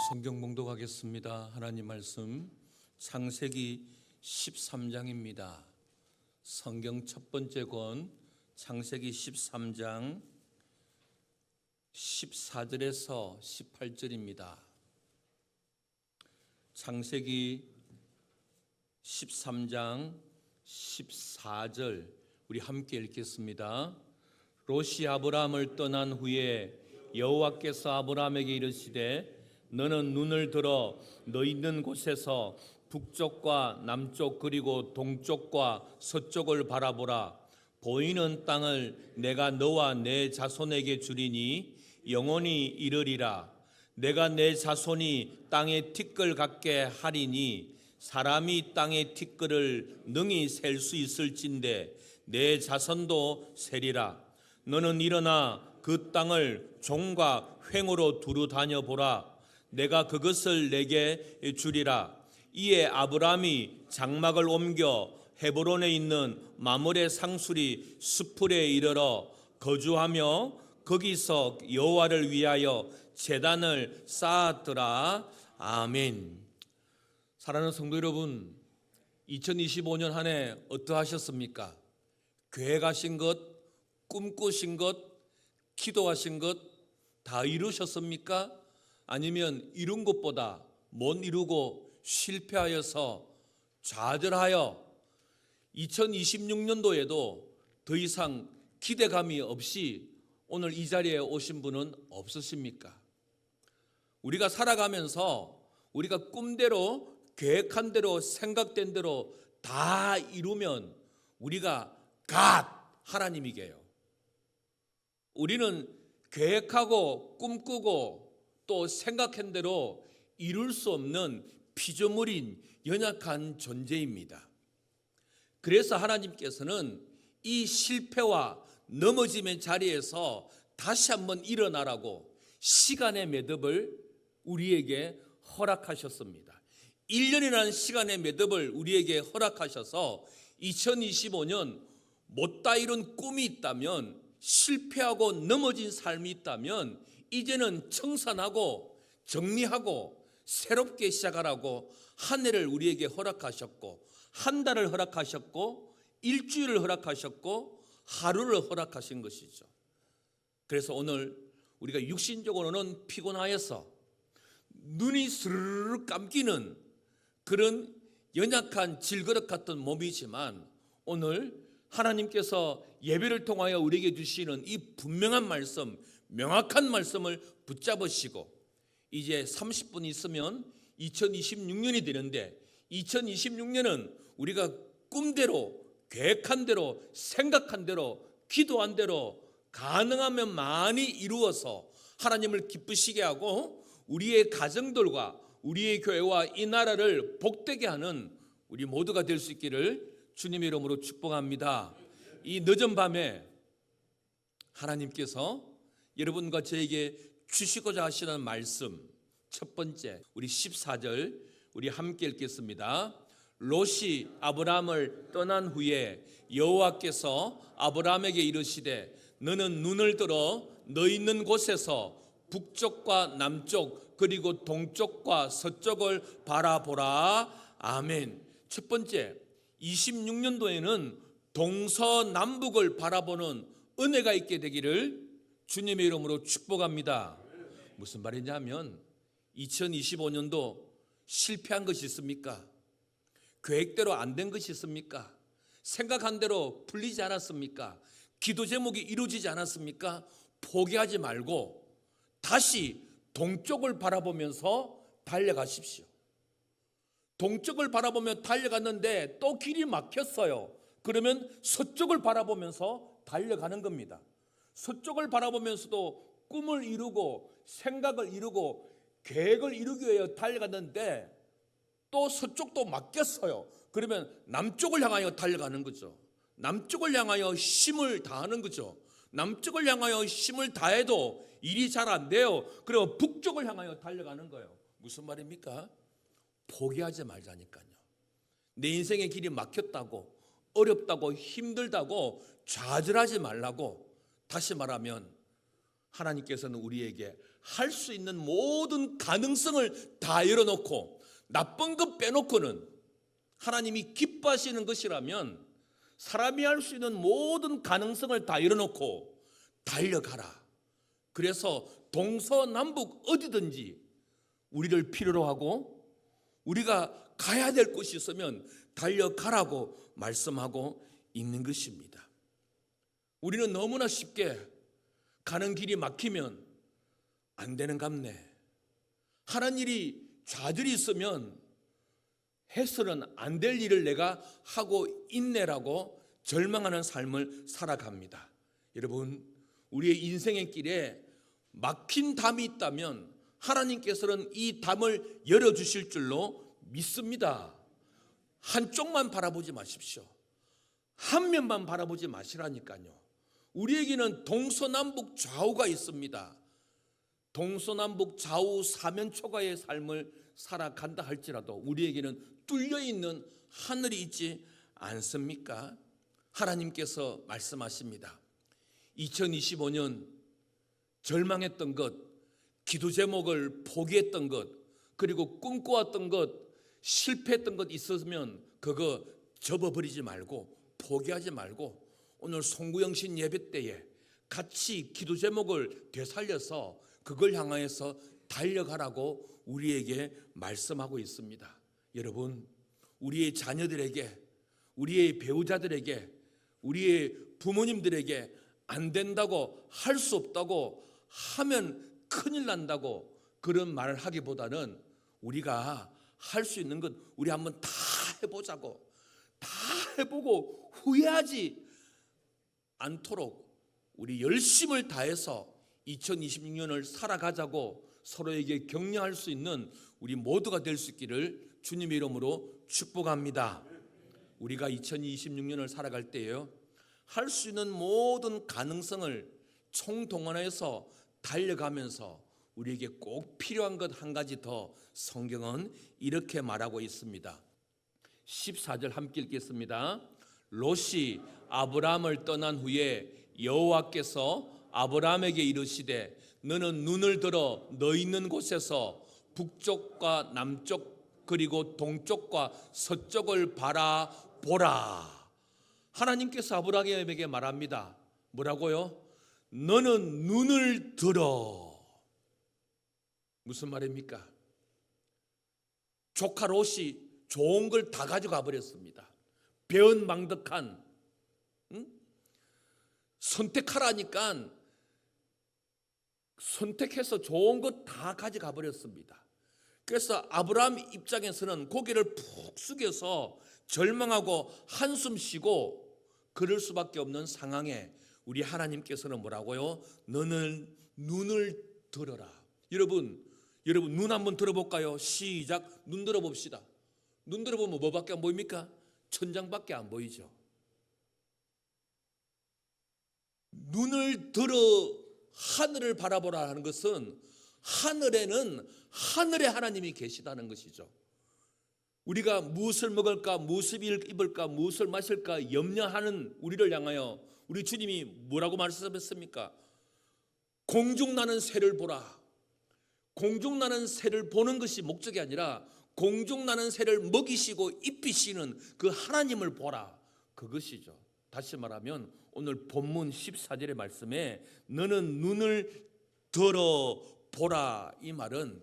성경 봉독하겠습니다. 하나님 말씀 창세기 13장입니다. 성경 첫 번째 권 창세기 13장 14절에서 18절입니다. 창세기 13장 14절 우리 함께 읽겠습니다. 롯이 아브라함을 떠난 후에 여호와께서 아브라함에게 이르시되 너는 눈을 들어 너 있는 곳에서 북쪽과 남쪽 그리고 동쪽과 서쪽을 바라보라. 보이는 땅을 내가 너와 내 자손에게 주리니 영원히 이르리라. 내가 내 자손이 땅의 티끌 같게 하리니 사람이 땅의 티끌을 능히 셀 수 있을진데 내 자손도 세리라. 너는 일어나 그 땅을 종과 횡으로 두루 다녀보라. 내가 그것을 내게 주리라. 이에 아브라함이 장막을 옮겨 헤브론에 있는 마므레 상수리 수풀에 이르러 거주하며 거기서 여호와를 위하여 제단을 쌓았더라. 아멘. 사랑하는 성도 여러분, 2025년 한 해 어떠하셨습니까? 계획하신 것, 꿈꾸신 것, 기도하신 것 다 이루셨습니까? 아니면 이룬 것보다 못 이루고 실패하여서 좌절하여 2026년도에도 더 이상 기대감이 없이 오늘 이 자리에 오신 분은 없으십니까? 우리가 살아가면서 우리가 꿈대로 계획한 대로 생각된 대로 다 이루면 우리가 하나님이게요. 우리는 계획하고 꿈꾸고 또 생각한 대로 이룰 수 없는 피조물인 연약한 존재입니다. 그래서 하나님께서는 이 실패와 넘어짐의 자리에서 다시 한번 일어나라고 시간의 매듭을 우리에게 허락하셨습니다. 1년이라는 시간의 매듭을 우리에게 허락하셔서 2025년 못다 이룬 꿈이 있다면, 실패하고 넘어진 삶이 있다면 이제는 청산하고 정리하고 새롭게 시작하라고 한 해를 우리에게 허락하셨고, 한 달을 허락하셨고, 일주일을 허락하셨고, 하루를 허락하신 것이죠. 그래서 오늘 우리가 육신적으로는 피곤하여서 눈이 스르르 감기는 그런 연약한 질그릇 같은 몸이지만, 오늘 하나님께서 예배를 통하여 우리에게 주시는 이 분명한 말씀, 명확한 말씀을 붙잡으시고 이제 30분 있으면 2026년이 되는데, 2026년은 우리가 꿈대로, 계획한 대로, 생각한 대로, 기도한 대로 가능하면 많이 이루어서 하나님을 기쁘시게 하고 우리의 가정들과 우리의 교회와 이 나라를 복되게 하는 우리 모두가 될 수 있기를 주님의 이름으로 축복합니다. 이 늦은 밤에 하나님께서 여러분과 저에게 주시고자 하시는 말씀, 첫 번째 우리 14절 우리 함께 읽겠습니다. 롯이 아브라함을 떠난 후에 여호와께서 아브라함에게 이르시되 너는 눈을 들어 너 있는 곳에서 북쪽과 남쪽 그리고 동쪽과 서쪽을 바라보라. 아멘. 첫 번째, 26년도에는 동서남북을 바라보는 은혜가 있게 되기를 주님의 이름으로 축복합니다. 무슨 말이냐면 2025년도 실패한 것이 있습니까? 계획대로 안 된 것이 있습니까? 생각한 대로 풀리지 않았습니까? 기도 제목이 이루어지지 않았습니까? 포기하지 말고 다시 동쪽을 바라보면서 달려가십시오. 동쪽을 바라보며 달려갔는데 또 길이 막혔어요. 그러면 서쪽을 바라보면서 달려가는 겁니다. 서쪽을 바라보면서도 꿈을 이루고 생각을 이루고 계획을 이루기 위해 달려갔는데 또 서쪽도 막혔어요. 그러면 남쪽을 향하여 달려가는 거죠. 남쪽을 향하여 힘을 다하는 거죠. 남쪽을 향하여 힘을 다해도 일이 잘 안 돼요. 그리고 북쪽을 향하여 달려가는 거예요. 무슨 말입니까? 포기하지 말자니까요. 내 인생의 길이 막혔다고, 어렵다고, 힘들다고 좌절하지 말라고. 다시 말하면 하나님께서는 우리에게 할 수 있는 모든 가능성을 다 열어놓고 나쁜 것 빼놓고는 하나님이 기뻐하시는 것이라면 사람이 할 수 있는 모든 가능성을 다 열어놓고 달려가라. 그래서 동서남북 어디든지 우리를 필요로 하고 우리가 가야 될 곳이 있으면 달려가라고 말씀하고 있는 것입니다. 우리는 너무나 쉽게 가는 길이 막히면 안 되는 갑네. 하는 일이 좌절이 있으면 해서는 안 될 일을 내가 하고 있네라고 절망하는 삶을 살아갑니다. 여러분, 우리의 인생의 길에 막힌 담이 있다면 하나님께서는 이 담을 열어주실 줄로 믿습니다. 한쪽만 바라보지 마십시오. 한 면만 바라보지 마시라니까요. 우리에게는 동서남북 좌우가 있습니다. 동서남북 좌우 사면초가의 삶을 살아간다 할지라도 우리에게는 뚫려있는 하늘이 있지 않습니까? 하나님께서 말씀하십니다. 2025년 절망했던 것, 기도 제목을 포기했던 것, 그리고 꿈꿔왔던 것, 실패했던 것 있었으면 그거 접어버리지 말고 포기하지 말고 오늘 송구영신 예배 때에 같이 기도 제목을 되살려서 그걸 향하여서 달려가라고 우리에게 말씀하고 있습니다. 여러분, 우리의 자녀들에게, 우리의 배우자들에게, 우리의 부모님들에게 안 된다고, 할 수 없다고 하면 큰일 난다고 그런 말을 하기보다는 우리가 할 수 있는 것 우리 한번 다 해보자고, 다 해보고 후회하지 않도록 우리 열심을 다해서 2026년을 살아가자고 서로에게 격려할 수 있는 우리 모두가 될 수 있기를 주님의 이름으로 축복합니다. 우리가 2026년을 살아갈 때에요, 할 수 있는 모든 가능성을 총동원해서 달려가면서 우리에게 꼭 필요한 것 한 가지 더 성경은 이렇게 말하고 있습니다. 14절 함께 읽겠습니다. 롯이 아브라함을 떠난 후에 여호와께서 아브라함에게 이르시되 너는 눈을 들어 너 있는 곳에서 북쪽과 남쪽 그리고 동쪽과 서쪽을 바라보라. 하나님께서 아브라함에게 말합니다. 뭐라고요? 너는 눈을 들어. 무슨 말입니까? 조카 롯이 좋은 걸 다 가져가 버렸습니다. 배은망덕한, 선택하라니까 선택해서 좋은 것 다 가져가 버렸습니다. 그래서 아브라함 입장에서는 고개를 푹 숙여서 절망하고 한숨 쉬고 그럴 수밖에 없는 상황에 우리 하나님께서는 뭐라고요? 너는 눈을 들어라. 여러분 눈 한번 들어볼까요? 시작. 눈 들어봅시다. 눈 들어보면 뭐밖에 안 보입니까? 천장밖에 안 보이죠. 눈을 들어 하늘을 바라보라 하는 것은 하늘에는 하늘의 하나님이 계시다는 것이죠. 우리가 무엇을 먹을까, 무엇을 입을까, 무엇을 마실까 염려하는 우리를 향하여 우리 주님이 뭐라고 말씀했습니까? 공중 나는 새를 보라. 공중 나는 새를 보는 것이 목적이 아니라 공중 나는 새를 먹이시고 입히시는 그 하나님을 보라. 그것이죠. 다시 말하면 오늘 본문 14절의 말씀에 너는 눈을 들어 보라, 이 말은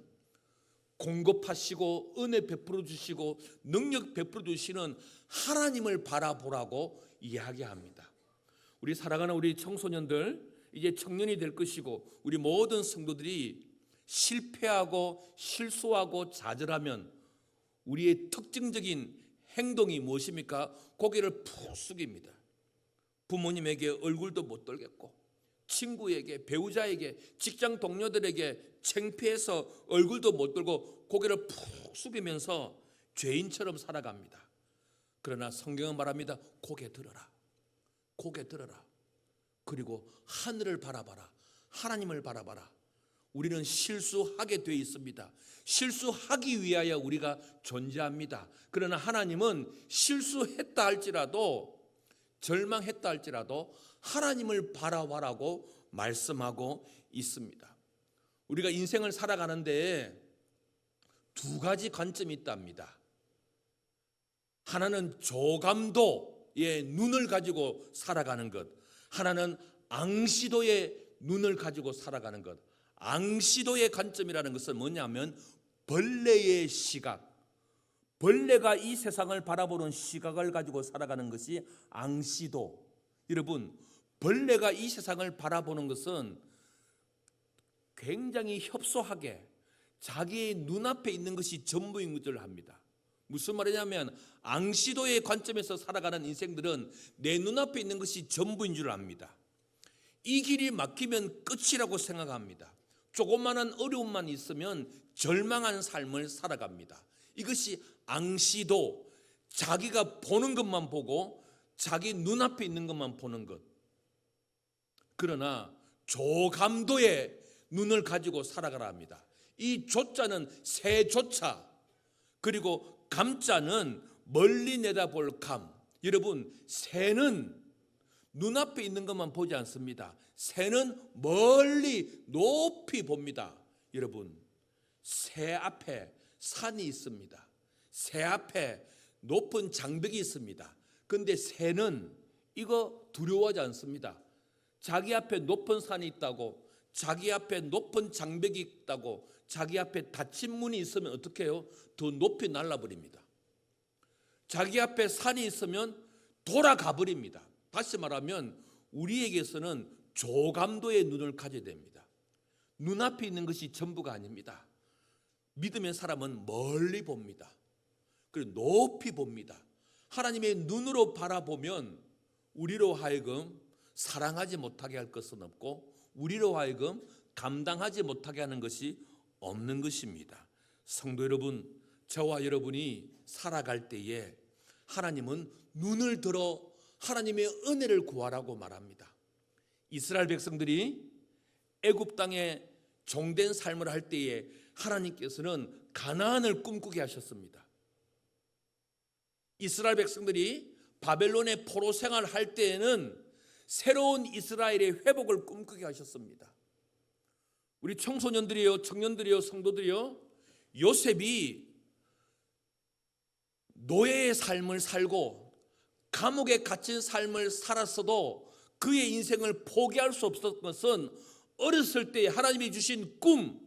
공급하시고 은혜 베풀어 주시고 능력 베풀어 주시는 하나님을 바라보라고 이야기합니다. 우리 사랑하는 우리 청소년들, 이제 청년이 될 것이고 우리 모든 성도들이 실패하고 실수하고 좌절하면 우리의 특징적인 행동이 무엇입니까? 고개를 푹 숙입니다. 부모님에게 얼굴도 못 돌겠고, 친구에게, 배우자에게, 직장 동료들에게 창피해서 얼굴도 못 들고 고개를 푹 숙이면서 죄인처럼 살아갑니다. 그러나 성경은 말합니다. 고개 들어라. 고개 들어라. 그리고 하늘을 바라봐라. 하나님을 바라봐라. 우리는 실수하게 되어 있습니다. 실수하기 위하여 우리가 존재합니다. 그러나 하나님은 실수했다 할지라도, 절망했다 할지라도 하나님을 바라보라고 말씀하고 있습니다. 우리가 인생을 살아가는데 두 가지 관점이 있답니다. 하나는 조감도의 눈을 가지고 살아가는 것, 하나는 앙시도의 눈을 가지고 살아가는 것. 앙시도의 관점이라는 것은 뭐냐면 벌레의 시각, 벌레가 이 세상을 바라보는 시각을 가지고 살아가는 것이 앙시도. 여러분, 벌레가 이 세상을 바라보는 것은 굉장히 협소하게 자기의 눈앞에 있는 것이 전부인 줄 합니다. 무슨 말이냐면 앙시도의 관점에서 살아가는 인생들은 내 눈앞에 있는 것이 전부인 줄 압니다. 이 길이 막히면 끝이라고 생각합니다. 조그마한 어려움만 있으면 절망한 삶을 살아갑니다. 이것이 앙시도, 자기가 보는 것만 보고 자기 눈앞에 있는 것만 보는 것. 그러나 조감도의 눈을 가지고 살아가라 합니다. 이 조자는 새조차, 그리고 감자는 멀리 내다볼 감. 여러분, 새는 눈앞에 있는 것만 보지 않습니다. 새는 멀리 높이 봅니다. 여러분, 새 앞에 산이 있습니다. 새 앞에 높은 장벽이 있습니다. 그런데 새는 이거 두려워하지 않습니다. 자기 앞에 높은 산이 있다고, 자기 앞에 높은 장벽이 있다고, 자기 앞에 닫힌 문이 있으면 어떻게 해요? 더 높이 날아버립니다. 자기 앞에 산이 있으면 돌아가 버립니다. 다시 말하면 우리에게서는 조감도의 눈을 가져야 됩니다. 눈앞에 있는 것이 전부가 아닙니다. 믿음의 사람은 멀리 봅니다. 그리고 높이 봅니다. 하나님의 눈으로 바라보면 우리로 하여금 사랑하지 못하게 할 것은 없고 우리로 하여금 감당하지 못하게 하는 것이 없는 것입니다. 성도 여러분, 저와 여러분이 살아갈 때에 하나님은 눈을 들어 하나님의 은혜를 구하라고 말합니다. 이스라엘 백성들이 애굽 땅에 종된 삶을 할 때에 하나님께서는 가나안을 꿈꾸게 하셨습니다. 이스라엘 백성들이 바벨론의 포로 생활을 할 때에는 새로운 이스라엘의 회복을 꿈꾸게 하셨습니다. 우리 청소년들이요, 청년들이요, 성도들이요, 요셉이 노예의 삶을 살고 감옥에 갇힌 삶을 살았어도 그의 인생을 포기할 수 없었던 것은 어렸을 때 하나님이 주신 꿈,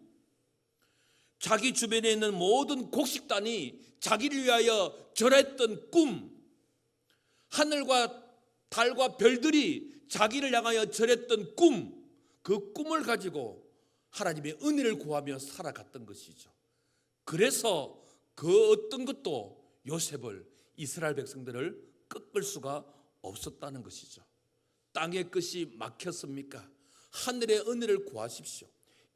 자기 주변에 있는 모든 곡식단이 자기를 위하여 절했던 꿈, 하늘과 달과 별들이 자기를 향하여 절했던 꿈, 그 꿈을 가지고 하나님의 은혜를 구하며 살아갔던 것이죠. 그래서 그 어떤 것도 요셉을, 이스라엘 백성들을 꺾을 수가 없었다는 것이죠. 땅의 끝이 막혔습니까? 하늘의 은혜를 구하십시오.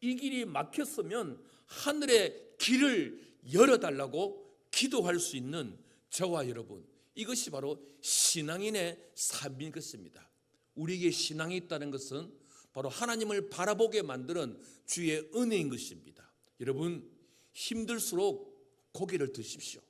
이 길이 막혔으면 하늘의 길을 열어달라고 기도할 수 있는 저와 여러분, 이것이 바로 신앙인의 삶인 것입니다. 우리에게 신앙이 있다는 것은 바로 하나님을 바라보게 만드는 주의 은혜인 것입니다. 여러분, 힘들수록 고기를 드십시오.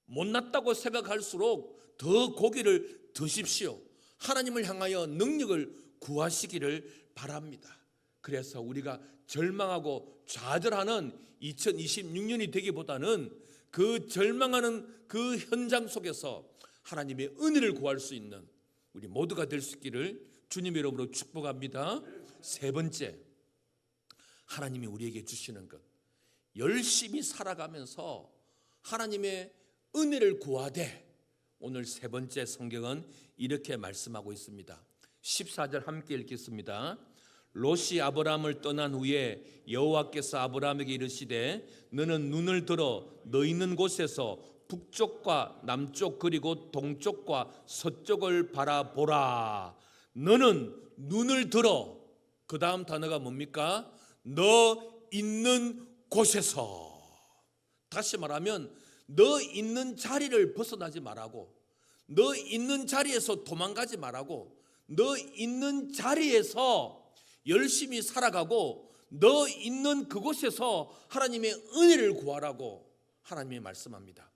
못났다고 생각할수록 더 고기를 드십시오. 하나님을 향하여 능력을 구하시기를 바랍니다. 그래서 우리가 절망하고 좌절하는 2026년이 되기보다는 그 절망하는 그 현장 속에서 하나님의 은혜를 구할 수 있는 우리 모두가 될 수 있기를 주님의 이름으로 축복합니다. 세 번째, 하나님이 우리에게 주시는 것, 열심히 살아가면서 하나님의 은혜를 구하되, 오늘 세 번째 성경은 이렇게 말씀하고 있습니다. 14절 함께 읽겠습니다. 롯이 아브라함을 떠난 후에 여호와께서 아브라함에게 이르시되 너는 눈을 들어 너 있는 곳에서 북쪽과 남쪽 그리고 동쪽과 서쪽을 바라보라. 너는 눈을 들어, 그 다음 단어가 뭡니까? 너 있는 곳에서. 다시 말하면 너 있는 자리를 벗어나지 말라고, 너 있는 자리에서 도망가지 말라고, 너 있는 자리에서 열심히 살아가고 너 있는 그곳에서 하나님의 은혜를 구하라고 하나님이 말씀합니다.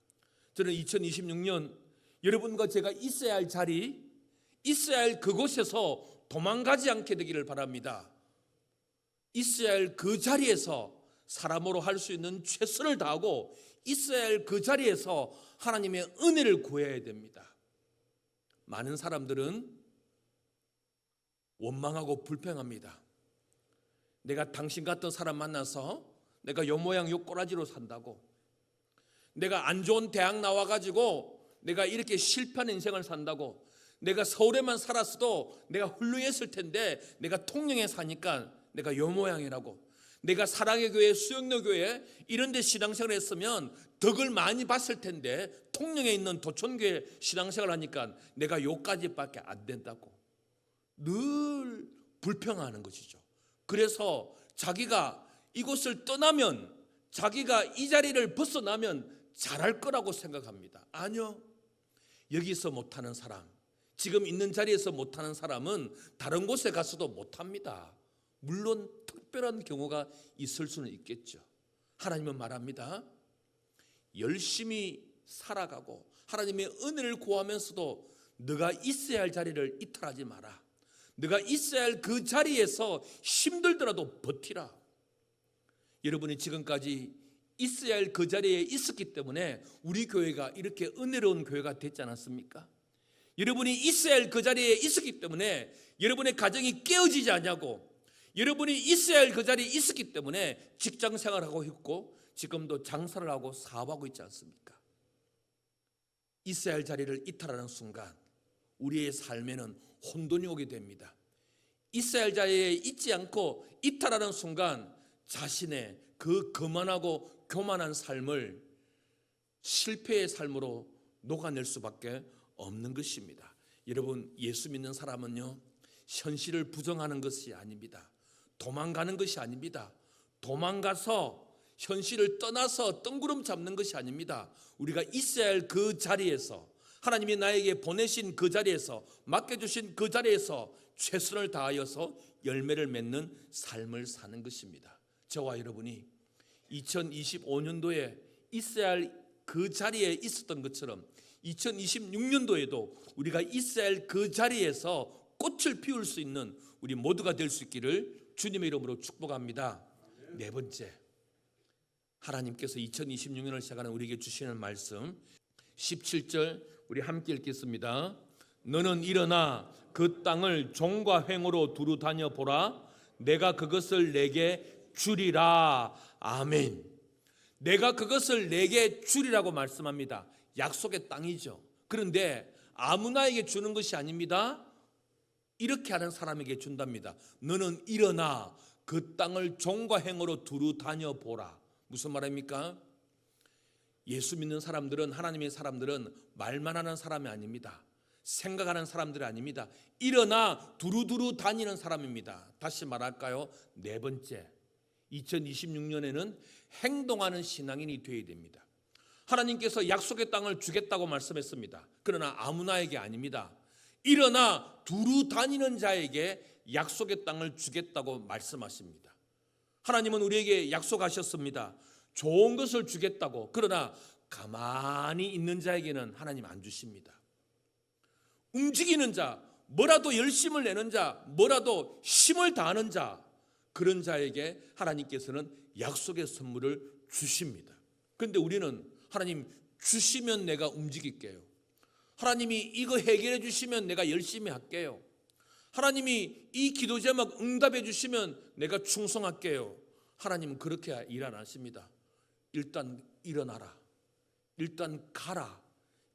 저는 2026년 여러분과 제가 있어야 할 자리, 있어야 할 그곳에서 도망가지 않게 되기를 바랍니다. 있어야 할 그 자리에서 사람으로 할 수 있는 최선을 다하고 있어야 할 그 자리에서 하나님의 은혜를 구해야 됩니다. 많은 사람들은 원망하고 불평합니다. 내가 당신 같은 사람 만나서 내가 요 모양 요 꼬라지로 산다고, 내가 안 좋은 대학 나와가지고 내가 이렇게 실패한 인생을 산다고, 내가 서울에만 살았어도 내가 훌륭했을 텐데 내가 통영에 사니까 내가 요 모양이라고, 내가 사랑의 교회, 수영로 교회 이런 데 신앙생활을 했으면 덕을 많이 봤을 텐데 통영에 있는 도촌교회 신앙생활을 하니까 내가 요까지밖에 안 된다고 늘 불평하는 것이죠. 그래서 자기가 이곳을 떠나면, 자기가 이 자리를 벗어나면 잘할 거라고 생각합니다. 아니요. 여기서 못하는 사람, 지금 있는 자리에서 못하는 사람은 다른 곳에 가서도 못합니다. 물론 특별한 경우가 있을 수는 있겠죠. 하나님은 말합니다. 열심히 살아가고 하나님의 은혜를 구하면서도 네가 있어야 할 자리를 이탈하지 마라. 네가 있어야 할 그 자리에서 힘들더라도 버티라. 여러분이 지금까지 있어야 할 그 자리에 있었기 때문에 우리 교회가 이렇게 은혜로운 교회가 됐지 않았습니까? 여러분이 있어야 할 그 자리에 있었기 때문에 여러분의 가정이 깨어지지 않냐고, 여러분이 있어야 할 그 자리에 있었기 때문에 직장 생활하고 있고 지금도 장사를 하고 사업하고 있지 않습니까? 있어야 할 자리를 이탈하는 순간 우리의 삶에는 혼돈이 오게 됩니다. 있어야 할 자리에 있지 않고 이탈하는 순간 자신의 그 거만하고 교만한 삶을 실패의 삶으로 녹아낼 수밖에 없는 것입니다. 여러분, 예수 믿는 사람은요, 현실을 부정하는 것이 아닙니다. 도망가는 것이 아닙니다. 도망가서 현실을 떠나서 뜬구름 잡는 것이 아닙니다. 우리가 있어야 할 그 자리에서, 하나님이 나에게 보내신 그 자리에서, 맡겨주신 그 자리에서 최선을 다하여서 열매를 맺는 삶을 사는 것입니다. 저와 여러분이 2025년도에 있어야 할 그 자리에 있었던 것처럼 2026년도에도 우리가 있어야 할 그 자리에서 꽃을 피울 수 있는 우리 모두가 될 수 있기를 주님의 이름으로 축복합니다. 네 번째, 하나님께서 2026년을 시작하는 우리에게 주시는 말씀 17절 우리 함께 읽겠습니다. 너는 일어나 그 땅을 종과 횡으로 두루 다녀 보라. 내가 그것을 내게 주리라. 아멘. 내가 그것을 내게 주리라고 말씀합니다. 약속의 땅이죠. 그런데 아무나에게 주는 것이 아닙니다. 이렇게 하는 사람에게 준답니다. 너는 일어나 그 땅을 종과 횡으로 두루 다녀보라. 무슨 말입니까? 예수 믿는 사람들은, 하나님의 사람들은 말만 하는 사람이 아닙니다. 생각하는 사람들이 아닙니다. 일어나 두루두루 다니는 사람입니다. 다시 말할까요? 네 번째, 2026년에는 행동하는 신앙인이 되어야 됩니다. 하나님께서 약속의 땅을 주겠다고 말씀했습니다. 그러나 아무나에게 아닙니다. 일어나 두루 다니는 자에게 약속의 땅을 주겠다고 말씀하십니다. 하나님은 우리에게 약속하셨습니다. 좋은 것을 주겠다고. 그러나 가만히 있는 자에게는 하나님 안 주십니다. 움직이는 자, 뭐라도 열심을 내는 자, 뭐라도 힘을 다하는 자, 그런 자에게 하나님께서는 약속의 선물을 주십니다. 그런데 우리는 하나님 주시면 내가 움직일게요. 하나님이 이거 해결해 주시면 내가 열심히 할게요. 하나님이 이 기도 제목 응답해 주시면 내가 충성할게요. 하나님은 그렇게 일 안 하십니다. 일단 일어나라. 일단 가라.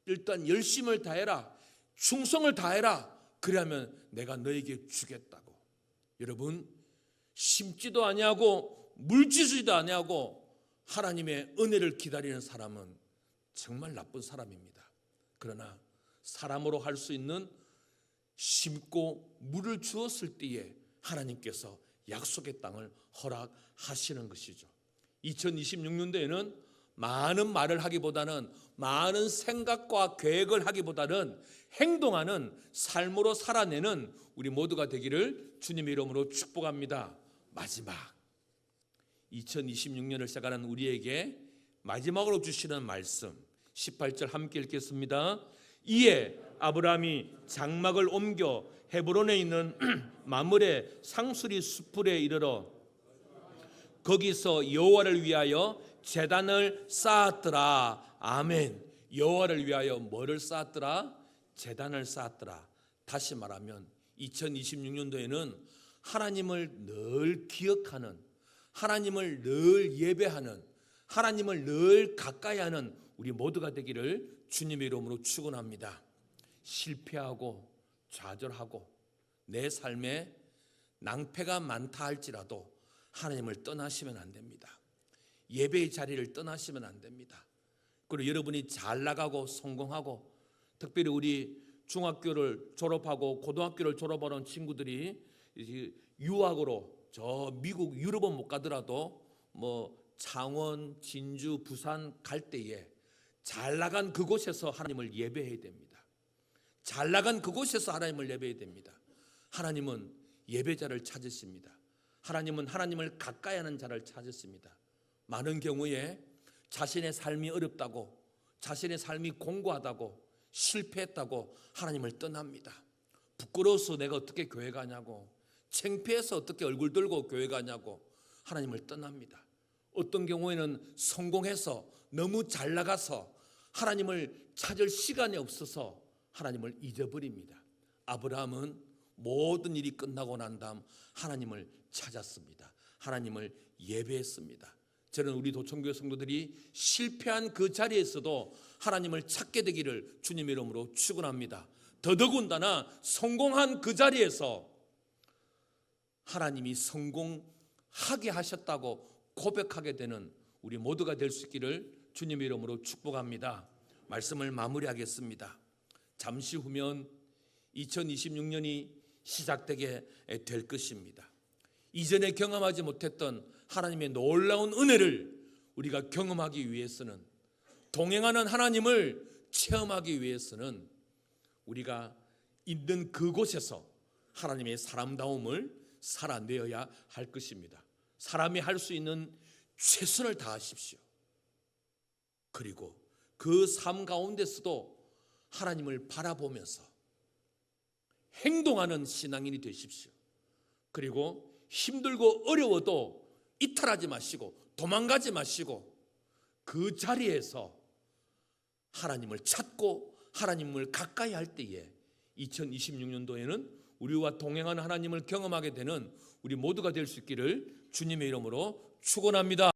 일단 열심을 다해라. 충성을 다해라. 그러면 내가 너에게 주겠다고. 여러분, 심지도 아니하고 물지수도 아니하고 하나님의 은혜를 기다리는 사람은 정말 나쁜 사람입니다. 그러나 사람으로 할 수 있는 심고 물을 주었을 때에 하나님께서 약속의 땅을 허락하시는 것이죠. 2026년도에는 많은 말을 하기보다는, 많은 생각과 계획을 하기보다는 행동하는 삶으로 살아내는 우리 모두가 되기를 주님의 이름으로 축복합니다. 마지막, 2026년을 시작하는 우리에게 마지막으로 주시는 말씀 18절 함께 읽겠습니다. 이에 아브라함이 장막을 옮겨 헤브론에 있는 마므레 상수리 수풀에 이르러 거기서 여호와를 위하여 제단을 쌓았더라. 아멘. 여호와를 위하여 뭐를 쌓았더라? 제단을 쌓았더라. 다시 말하면 2026년도에는 하나님을 늘 기억하는, 하나님을 늘 예배하는, 하나님을 늘 가까이 하는 우리 모두가 되기를 주님의 이름으로 축원합니다. 실패하고 좌절하고 내 삶에 낭패가 많다 할지라도 하나님을 떠나시면 안 됩니다. 예배의 자리를 떠나시면 안 됩니다. 그리고 여러분이 잘 나가고 성공하고, 특별히 우리 중학교를 졸업하고 고등학교를 졸업하는 친구들이 유학으로 저 미국 유럽은 못 가더라도 뭐 창원, 진주, 부산 갈 때에 잘 나간 그곳에서 하나님을 예배해야 됩니다. 잘 나간 그곳에서 하나님을 예배해야 됩니다. 하나님은 예배자를 찾으십니다. 하나님은 하나님을 가까이 하는 자를 찾으십니다. 많은 경우에 자신의 삶이 어렵다고, 자신의 삶이 공고하다고, 실패했다고 하나님을 떠납니다. 부끄러워서 내가 어떻게 교회 가냐고, 창피해서 어떻게 얼굴 들고 교회 가냐고 하나님을 떠납니다. 어떤 경우에는 성공해서 너무 잘 나가서 하나님을 찾을 시간이 없어서 하나님을 잊어버립니다. 아브라함은 모든 일이 끝나고 난 다음 하나님을 찾았습니다. 하나님을 예배했습니다. 저는 우리 도청교회 성도들이 실패한 그 자리에서도 하나님을 찾게 되기를 주님의 이름으로 축원합니다. 더더군다나 성공한 그 자리에서 하나님이 성공하게 하셨다고 고백하게 되는 우리 모두가 될 수 있기를 주님의 이름으로 축복합니다. 말씀을 마무리하겠습니다. 잠시 후면 2026년이 시작되게 될 것입니다. 이전에 경험하지 못했던 하나님의 놀라운 은혜를 우리가 경험하기 위해서는, 동행하는 하나님을 체험하기 위해서는 우리가 있는 그곳에서 하나님의 사람다움을 살아내어야 할 것입니다. 사람이 할 수 있는 최선을 다하십시오. 그리고 그 삶 가운데서도 하나님을 바라보면서 행동하는 신앙인이 되십시오. 그리고 힘들고 어려워도 이탈하지 마시고 도망가지 마시고 그 자리에서 하나님을 찾고 하나님을 가까이 할 때에 2026년도에는 우리와 동행하는 하나님을 경험하게 되는 우리 모두가 될 수 있기를 주님의 이름으로 축원합니다.